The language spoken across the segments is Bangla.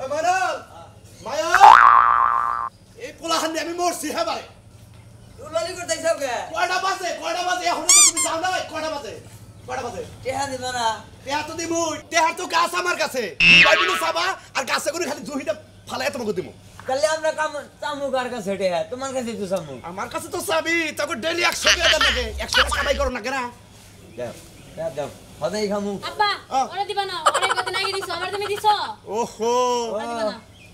ওই মাইনাল মায়া এই পোলাহান আমি মরছি হ্যাঁ ভাই উলালি করতেছ কে কয়টা বাজে এখন তো তুমি যাও না কয়টা বাজে টেহা দিবা না টেহা তো দিমু টেহার তো গাছ আমার কাছে বাইবিনো সাবা আর গাছে করে খালি জহিটা ফালায় তোমাকে দিমু কালে আমরা চামু কার কাছে টেহা তোমার কাছে তো চামু আমার কাছে তো চাবি তখন ডেইলি 100 টাকা দেন লাগে 100 টাকা কামাই করো না কেন দাও হদাই খামু আব্বা ওরে দিবা না ওরে কত নাকি দিছো আমার তুমি দিছো ওহো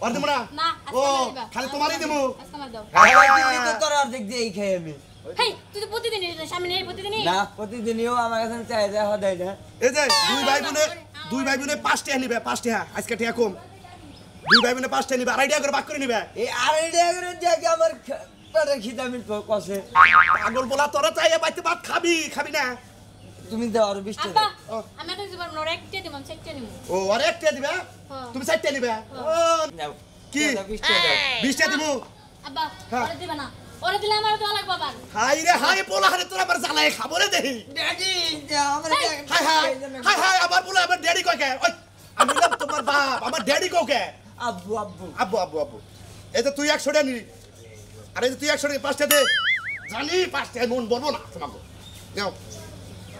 আর দিমু না না ও খালি তোমারই দিমু আজকে আমার দাও তুমি তো তোর অর্ধেক দিয়েই খাই আমি হেই তুই তো প্রতিদিন সামনে এই প্রতিদিনই না প্রতিদিনও আমার কাছে চাই যা হদাই না এই যে দুই ভাই বোনে 5 টাকা নিবে 5 টাকা আজকে টাকা কম দুই ভাই বোনে 5 টাকা নিবে আড়াই টাকা করে ভাগ করে নিবে এই আড়াই টাকা করে দিয়ে কি আমার পেটে খিদা মিট কষে পাগল বলা তোরা চাইয়ে বাইতে ভাত খাবি না তুমি দাও আর 20 টাকা আব্বা আমি তো জীবন নরে একটা দিমন সেটটা নিমু ও আরে একটা দিবা তুমি 60 টাকা নিবে ও দাও কি 20 টাকা দাও 20 টাকা দিমু আব্বা ওরে দিবা না ওরে দিলে আমার তো লাগবে বাবা হাই রে হাই পোলা হারে তোরা আবার জ্বালায় খাবো রে দেহি ড্যাডি আমার হাই আবার পোলা আবার ড্যাডি কয় কে ওই আমি বললাম তোমার বাপ আমার ড্যাডি কয় কে আব্বু এই তো তুই 100 টাকা নিবি আরে তুই 100 টাকা 5 টাকা দে জানি 5 টাকা মন বলবো না তোমাকে নাও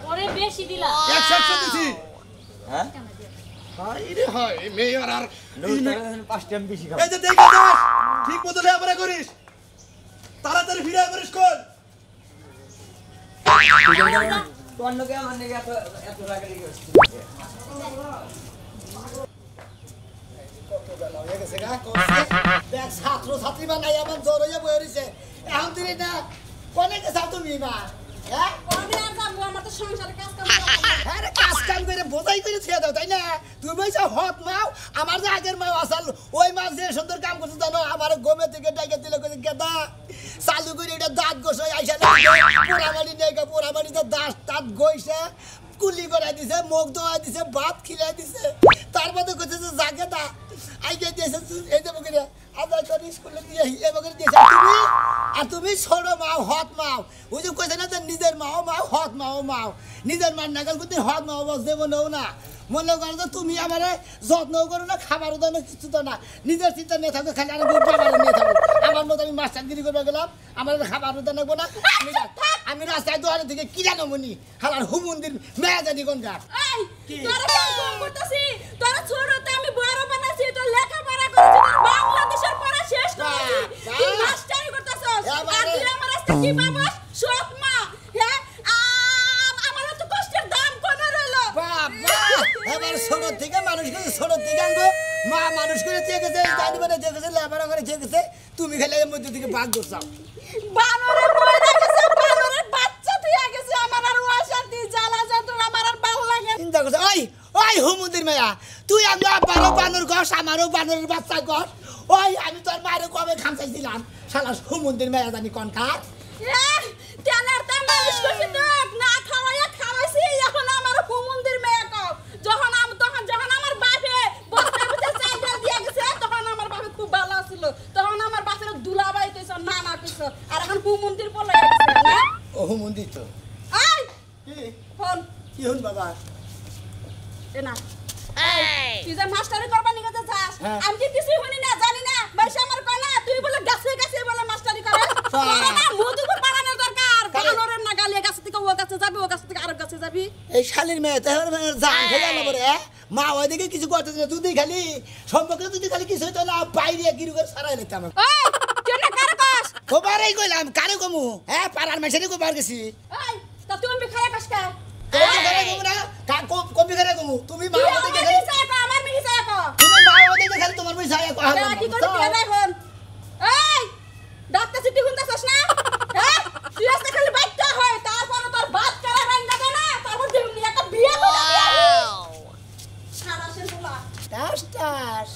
ওরে বেশি দিলা 100 দিছি হ্যাঁ হাই রে হাই মেয়র আর 5 টাকা বেশি খাও এই যে দেখো দাস ঠিক মতো লেবারে করিস তাড়াতাড়ি ফিরে আসিস কোন তোর আমার নেগে এত রাগারি করছিস ছাত্র ছাত্রী বানাই আমার জ্বর হয়ে বয়ে রয়েছে এখন তুই না কোনে গেছা তুমি মা হ্যাঁ আমি আর যাবো আমার তো সংসারে কাজ কাম হ্যাঁ কাজ কাম করে বোঝাই করে ছেড়ে দাও তাই না তুমি বলছো হত মাও আমার যে আগের মাও আসাল ওই মাছ যে সুন্দর কাম করছে জানো আমার গমে থেকে ডাইকে দিলে কইছে গেদা চালু করে এটা দাঁত গোছাই আইসা পোড়াবাড়ি নেই পোড়াবাড়িতে দাঁত গইছে কুলি করে দিছে মুখ ধোয়া দিছে ভাত খিলাই দিছে তার মধ্যে কইছে যে জাগে দা আইকে দিয়েছে এই যে বকরে আদার করে স্কুলে দিয়ে এই বকরে দিয়েছে তুমি ছোট মাও হত মাও ওই যে কইছে না যে নিজের মাও হত মাও নিজের মান নাগাল করতে হত মাও বস দেব নাও না মনে করো যে তুমি আমার যত্নও করো না খাবারও দাও না কিছু দাও না নিজের চিন্তা নিয়ে থাকো খালি আর বাবার নিয়ে থাকো আমার মতো আমি মাস্টারগিরি করবে গেলাম আমার খাবারও দাও না আমি রাস্তায় দোয়ারে থেকে কি জানো মনি হালার হুমুন্দির মেয়া জানি কোন গাছ তোরা কাম করতেছি তোরা ছোটতে আমি বড় বানাইছি তো লেখাপড়া করেছি তোর বাংলাদেশের পড়া শেষ করেছি তুই মাস্টারি করতেছস আর তুই আমার আজকে কি পাবস সৎ মা হ্যাঁ আমার তো কষ্টের দাম কোন রইলো বাবা এবার ছোট থেকে মানুষ করে ছোট থেকে আনবো মা মানুষ করে দিয়ে গেছে জানি মানে দিয়ে গেছে লেবার করে দিয়ে গেছে তুমি খেলে এর মধ্যে থেকে ভাগ করছাও বানরের মরে গেছে বানরের বাচ্চা তুই গেছে আমার আর ওয়াশান্তি জ্বালা যন্ত্রণা আমার আর ভালো লাগে চিন্তা করছে ওই হুমুন্দির মেয়া তুই আমরা বানর গস আমারও বানরের বাচ্চা গস ওই আমি তোর মায়ের কবে খামচাইছিলাম শালা হুমুন্দির মেয়া জানি কনকার তেলার তা মানুষ করছি তো না খাওয়াইছি এখন আমার হুমুন্দির মেয়ে কও যখন আমার বাপে বস্তার ভিতরে চাল ডাল দিয়ে গেছে তখন আমার বাপে খুব ভালো ছিল তখন আমার বাপের দুলাবাই কইছ নানা কইছ আর এখন হুমুন্দির বলে গেছে না ও হুমুন্দির তো আই কি ফোন কি হন বাবা এ না তুই যে মাস্টারি করবা নিয়ে যেতে চাস হ্যাঁ। আমি কি কিছুই শুনি না জানি না মাইশ আমার কয় না তুই বলে গাছে বলে মাস্টারি করে না মুদুকে পাড়ানোর দরকার বানরের না গালে গাছ থেকে ও গাছে যাবি ও গাছ থেকে আরেক গাছে যাবি এই শালির মেয়ে তাহলে জান খেলে আলো বলে মা ওইদিকে কিছু করতে না তুই খালি সম্পর্কে তুই খালি কিছু হইতো না বাইরে গিরু করে সারাই নিতাম ওই তুই না কার কস খবরই কইলাম কারে কমু হ্যাঁ পাড়ার মেশারি কবার গেছি ওই তা তুই খায় কাসকা কমবি করে কমু তুমি মা ওদিকে খালি আমার মিহি যায় কো তুমি মা ওদিকে খালি তোমার পয়সা কো কি করে বিয়ে নাই হন এই ডাক্তার সিটি হুনতাছস না হ্যাঁ তুই আজকে খালি বাইকটা হয় তারপর তোর বাত করা রান্না দে না তারপর তুমি একটা বিয়ে করে সারা শেষ হলো টাস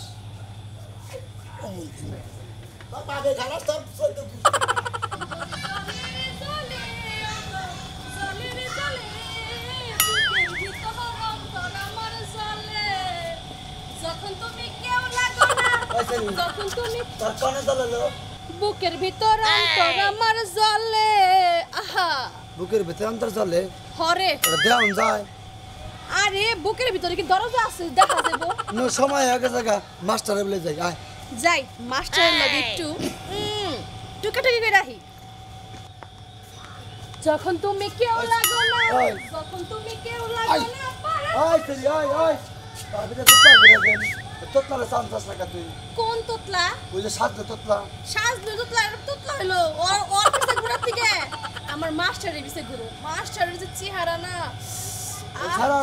বাবা গে খালাস তোর যখন তুমি তোর কোনে দললো বুকের ভিতর অন্তর আমার জ্বলে আহা বুকের ভিতরে অন্তর চলে হরে এটা দেওয়ান যায় আরে বুকের ভিতরে কি দরজা আছে দেখা যাবো নো সময় হয়ে গেছে গা মাস্টারে বলে যাই আয় যাই মাস্টারের লগে একটু টুকাটুকি করে রাখি যখন তুমি কেউ লাগো না ওই। যখন তুমি কেউ লাগো না আয় চলি আয় তারপরে তোতলা করে দেন তোতলারে সান্তাস লাগা তুই কোন তোতলা ওই যে সাত তোতলা সাজলে তোতলা হলো ওর পিছে ঘুরার থেকে আমার মাস্টারের পিছে ঘুরো মাস্টারের যে চেহারা না সারা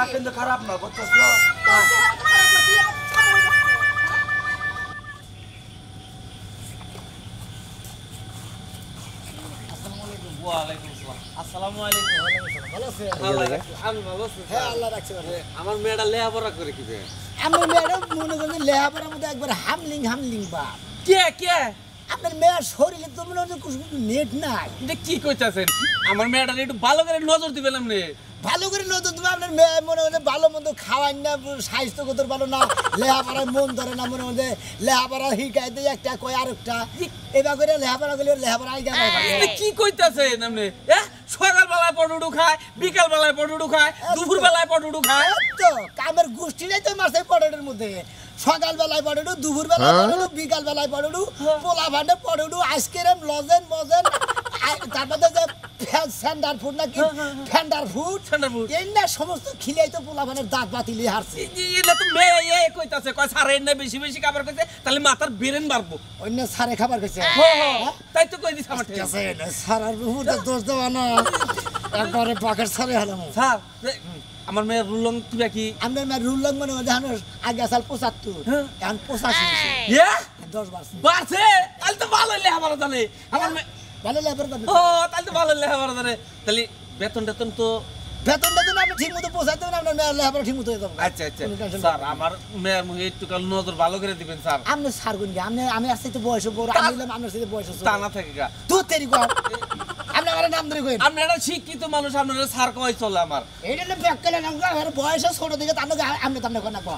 রাখেন তো খারাপ না বুঝছস না আসসালামু আলাইকুম ভালো আছে আমি ভালো আছি হ্যাঁ আল্লাহ রাখছে ভালো আমার মেয়েটা লেখাপড়া করে কি আমার ম্যাডাম মনে করেন লেহাপড়ার মধ্যে একবার হামলিং বা কে আপনার মেয়ের শরীরে তো মনে হচ্ছে কিছু নেট নাই এটা কি কইতাছেন আমার মেয়েটা একটু ভালো করে নজর দিবেন আপনি ভালো করে নতুন তুমি আপনার মেয়ে মনে হচ্ছে ভালো মন্দ খাওয়ান না স্বাস্থ্যগত ভালো না লেহাপড়ায় মন ধরে না মনে হচ্ছে লেহাপড়া হিকাই দিয়ে একটা কয় আরেকটা এবার করে লেহাপড়া করলে লেহাপড়া আইগা এটা কি কইতাছেন আপনি সকাল বেলায় পটুডু খায় বিকাল বেলায় পটুডু খায় দুপুর বেলায় পটুডু খায় তো কামের গোষ্ঠীটাই তো মাসে পটেটোর মধ্যে সকাল বেলায় পটেটো দুপুর বেলায় পটেটো বিকাল বেলায় পটেটো পোলা ভান্ডে পটেটো আইসক্রিম লজেন মজেন তারপরে যে স্যান্ডার ফুড নাকি ফ্যান্ডার ফুড ঠান্ডার ফুট এই না সমস্ত খিলাই তো পোলা ভান্ডের দাঁত বাতিলি হারছে এটা তো মেয়ে কইতাছে কয় সারে না বেশি বেশি খাবার কইছে তাহলে মাথার বেরেন মারবো অন্য সারে খাবার খেয়েছে তাই তো কই দিছ আমার ঠিক আছে সারার বহুটা দোষ দেওয়া না একবারে পকেট সারে হলাম স্যার আমার মেয়ের রুলং কিবা কি আপনার মেয়ের রুল লং মানে আগে আসাল 75 এখন 85 ইয়া 10 বাড়ছে বাড়ছে তাহলে তো ভালো লেখাপড়া জানে আমার মেয়ে ভালো লেবার করবে ও তাহলে তো ভালো লেখাপড়া জানে তাহলে বেতন টেতন তো বেতনটা যদি আপনি ঠিক মতো পৌঁছাতে না আপনার মেয়ের লেবার ঠিক মতো হয়ে যাবে আচ্ছা স্যার আমার মেয়ের মুখে একটু কাল নজর ভালো করে দিবেন স্যার আপনি সার গুন আমি আর সাথে বয়স বড় আমি নিলাম আপনার সাথে বয়স তা না থাকে গা তুই তেরি কর আপনি আমার নাম ধরে কইন আপনি একটা শিক্ষিত মানুষ আপনারা স্যার কই চলে আমার এইটা না ব্যাককেলে নাম আমার বয়স ছোট দিকে তার নাকি আপনি তামনে কোন না কো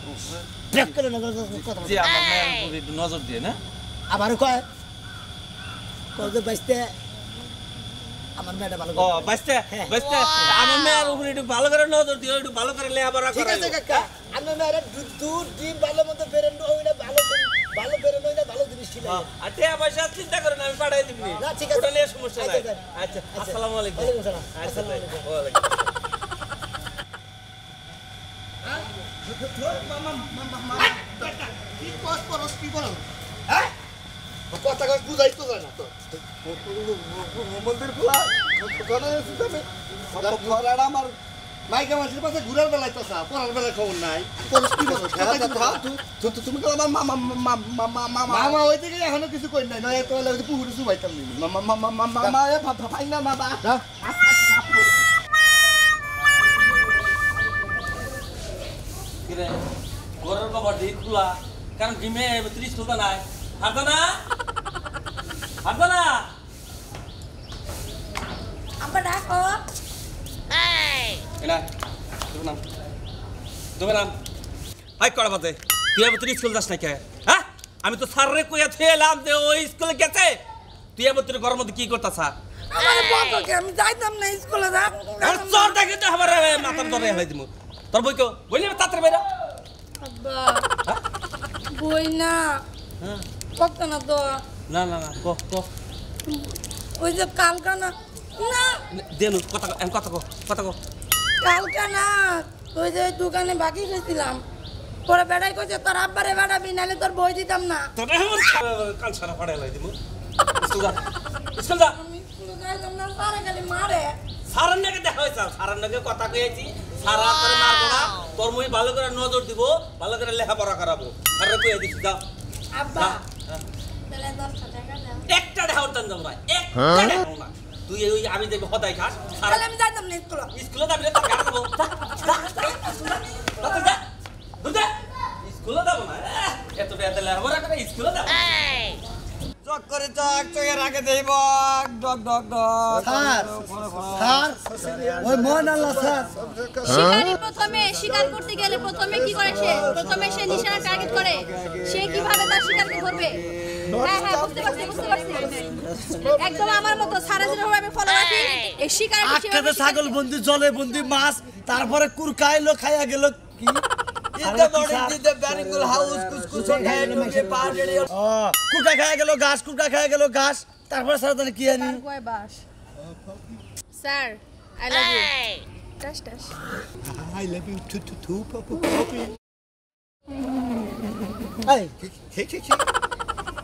ব্যাককেলে না কথা যে আমার মেয়ের উপরে একটু নজর দিয়ে না আবার কয় কইতে বাইতে আমার মেয়েটা ভালো ও বাইস্তে আমার মেয়ের উপরে একটু ভালো করে নজর দিও একটু ভালো করে লেখাপড়া ঠিক করাই আছে কাকা আপনার মেয়েরা দুধ ডিম ভালো মতো বেরেন হইনা ভালো বেরেন হইনা ভালো জিনিস ছিল আর টাকা পয়সা চিন্তা করেন আমি পাঠাই দিবনি না, ঠিক আছে। ওটা নিয়ে সমস্যা নাই আচ্ছা, আচ্ছা আসসালামু আলাইকুম ওয়ালাইকুম আসসালাম। আচ্ছা আসসালামু আলাইকুম। ওয়ালাইকুম কি কস করস কি করস হ্যাঁ কথা কস বুঝাই তো যায় না তো মন্দির খোলা কোন সিস্টেমে ঘোড়াটা আমার মাইকা মাসির পাশে ঘুরার বেলায় তো সা পড়ার বেলায় খবর নাই করস কি করস তুমি কল আমার মামা ওই থেকে এখনো কিছু কই নাই নয় তো লাগে পুকুরে সুবাইতাম নি মামা এ ভাই না বাবা কিরে ঘরের কভার দিয়ে খোলা কারণ ডিমে 30 খোলা নাই হারদা না আব্বা ডাকো এলা তোমার নাম হাই করা বাদে তুই আবার 30 স্কুল যাস না কে হ্যাঁ আমি তো স্যাররে কইয়া থেলাম যে ওই স্কুলে গেছে তুই আবার তোর ঘরের মধ্যে কি করতাছা আমার বককে আমি যাইতাম না স্কুলে যা আর চোর দেখে তো আমার মাথার ধরে হেলাই দিমু তোর বই কো বইলে তাড়াতাড়ি বাইরা আব্বা বই না হ্যাঁ বকতো না তো না কো ওই যে কালকা না না দেনু কথা কো কালকা না ওই যে দোকানে বাকি গেছিলাম পরে বেড়াই কইছে তোর আব্বারে বেড়াবি নাহলে তোর বই দিতাম না তোর এমন কাল সারা ফাড়া হেলাই দিমু স্কুল যা আমি স্কুলে যাইতাম না সারা খালি মারে সারার নাকি দেখা হয়েছে সারার নাকি কথা কয়েছি সারা করে মারবো না তোর মুই ভালো করে নজর দিব ভালো করে লেখাপড়া করাবো সারা কয়ে দিচ্ছি যাও আব্বা তাহলে 10 টাকা দাও একটা ঢাউর দান যাবো না একটা ঢাউর না তুই ওই আমি দেখবো হদাই খাস সারা তাহলে আমি যাইতাম না স্কুলে স্কুলে যাবি না তোর গাড়ি দেবো স্কুলে যাবো না এত বেড়াতে লেখাপড়া করে স্কুলে যাবো চক করে চক চকের আগে দেই বক ডক ডক ডক স্যার ওই মন আল্লাহ স্যার শিকারি প্রথমে শিকার করতে গেলে প্রথমে কি করে সে প্রথমে সে নিশানা টার্গেট করে সে কিভাবে তার শিকারকে ধরবে হ্যাঁ বুঝতে পারছি একদম আমার মতো সারা যেভাবে আমি ফলো রাখি এই শিকারে আটকাতে ছাগল বন্দি জলে বন্দি মাছ তারপরে কুরকাইলো খাইয়া গেল কি কুরকা খাইয়া গেল ঘাস তারপরে সারা জানি কি আনি বাস স্যার আই লাভ ইউ টাস টাস I love you too, Poppy. এই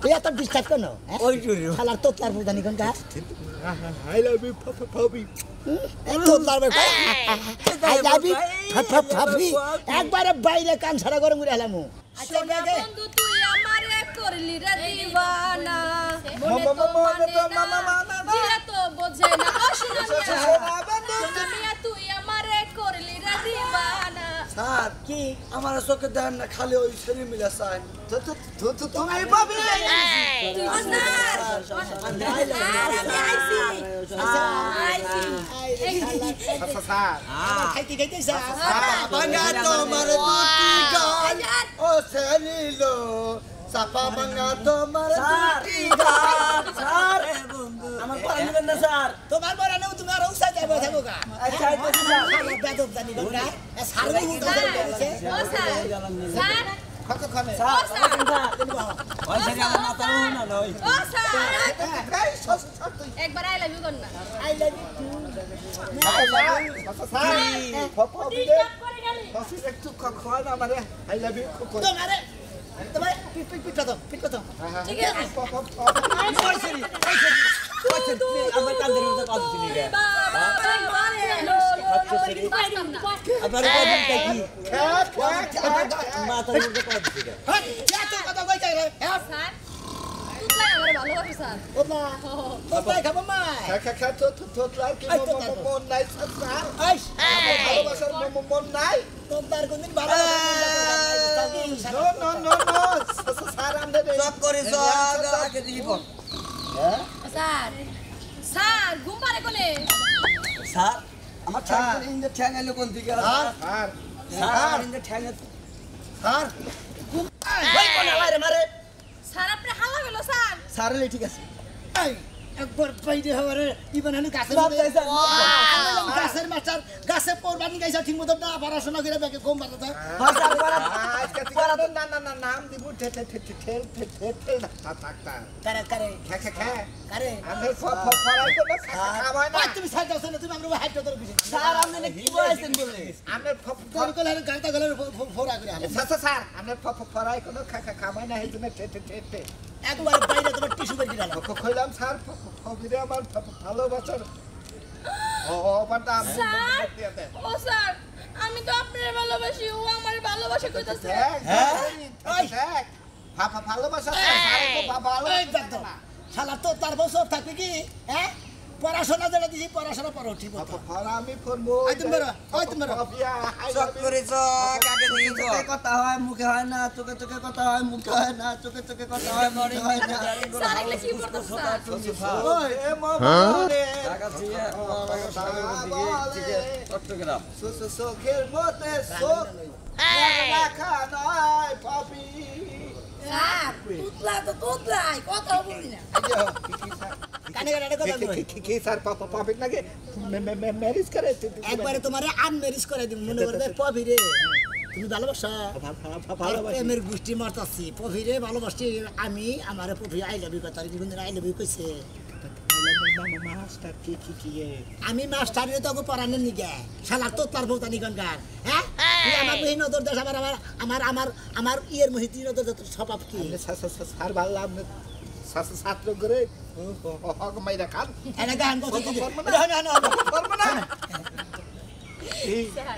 তুই এত ডিস্টার্ব কেন ওই জুরি শালার তোতলার প্রধানি কোনটা I love you, Poppy. তোতলার ভাই আই লাভ ইউ পাপি একবারে বাইরে কান ছাড়া করে মুড়ে হলাম আচ্ছা বন্ধু তুই আমারে করলি রে দিওয়ানা মনে তো বোঝে না অশোনা তুই আমারে করলি রে দিওয়ানা স্যার কি আমার চোখে দেন না খালি ওই শরীর মিলে চাই তুমি পাবি খাইতে খাইতে ভাঙা তোমার দুটি গাল ও সেলিলো সাপা ভাঙা তোমার দুটি গাল স্যার আমার পড়া নিবেন না স্যার তোমার বড় নেও তুমি আর উসা যাবে থাকো কা আচ্ছা আচ্ছা স্যার আমার বেদব জানি গঙ্গা সারবে উঠা যাবে ও স্যার স্যার কত খাবে স্যার ওই সেটা আমার মাথা না নয় ও স্যার একবার আই লাভ ইউ কর না আই লাভ ইউ ডিস্টার্ব করে গেলি তোমার পিঠা দাও ঠিক আছে আমার কান্দের মধ্যে কথা শুনি গে আপনার কদিন কি মাথার মধ্যে কথা শুনি গে এত কথা কই যাই রে হ্যাঁ স্যার তুই আমার ভালো স্যার ওলা তোতাই খাবো মা আইস তোতার কোনদিন ভালো সব করে সব আগে দিব স্যার স্যার ঘুম পারে কোনে স্যার আমার ঠ্যাং এলো কোন দিকে স্যার ইন্দে ঠ্যাং আর ওই কোন আলারে মারে স্যার আপনি হালা গেল স্যার স্যার এলে ঠিক আছে এই একবার বাইরে হওয়ারে ইবান হানি গাছের বাপ মধ্যে যাইছে। গাছের মাস্টার গাছে পড়বানি গাইছা ঠিক মতো না পড়াশোনা করে ব্যাগে কম বাড়াতে কারে কারে কারে তুমি সাইড দাও না তুমি আমরা হাইট ধরে গেছি স্যার আপনি কি বলেছেন বলে তোর কল হারে গাড়টা গলে ফোরা করে আলো একবার বাইরে তোমার টিস্যু বের করে আলো কইলাম স্যার আমার ভালোবাসার স্যার ও স্যার আমি তো আপনার ভালোবাসি ও আমার ভালোবাসা কইতাছে ভালোবাসা এই দেখো শালা তো তার বছর থাকবে কি হ্যাঁ পড়াশোনা যেটা দিছি পড়াশোনা পড়ো ঠিক মতো আমি করবো ওই তুমি বেরো ওই তুমি বেরো সব করে সব আগে দিয়ে চোখে কথা হয় মুখে হয় না চোখে চোখে কথা হয় মুখে হয় না চোখে চোখে কথা হয় মুখে হয় না স্যার এগুলো কি করতেছে স্যার ওই টাকা দিয়ে চট্টগ্রাম চোখের মধ্যে চোখ রাখা নয় পাপি স্যার তুতলা তো তুতলাই কথা বলি না কানে কানে কথা বলি কি স্যার পাপি নাকি ম্যারেজ করে একবারে তোমারে আনমেরিজ করে দিম মনে করবে পভি রে তুমি ভালোবাসা প্রেমের গোষ্ঠী মারতাছি পভি রে ভালোবাসি আমি আমারে পভি আই লাভ ইউ কথা জীবন আই লাভ ইউ কইছে মাস্টার কি আমি মাস্টারে তো পড়ানোর নিগে শালা তো তার ভৌতানি গঙ্গার হ্যাঁ তুই আমার বহিন নজর দেশ আমার ইয়ের মহিতি নজর স্বভাব কি স্যার ভাবলাম ছাত্র করে মাইরা খান এটা গান কথা দিদি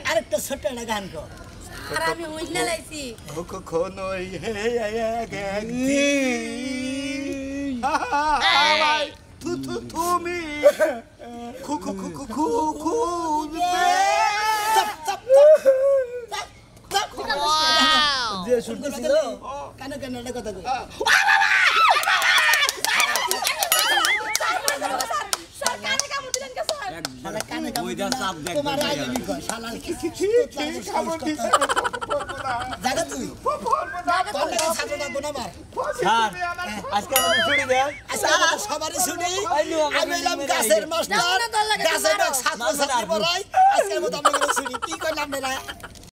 আরেকটা ছোট্ট একটা গান কর আর আমি উইনা লাইছি কখনোই তুমি যে শুনতে ছিল কানে কানে একটা কথা কই স্যার কানে কামড় দিলেন কে স্যার শালা কানে ওইটা চাপ দেখ তোমার আই লাভ ইউ কয় শালা কি খাবো জায়গা তুই তোর নাকি ছাত্র ডাকবো না আমার স্যার আজকে আমাদের ছুটি দেন আচ্ছা আমাদের সবারই ছুটি আমি এলাম গাছের মাস্টার গাছের ছাত্র ছাত্রী পড়াই আজকের মতো আমাদের ছুটি কি করলাম না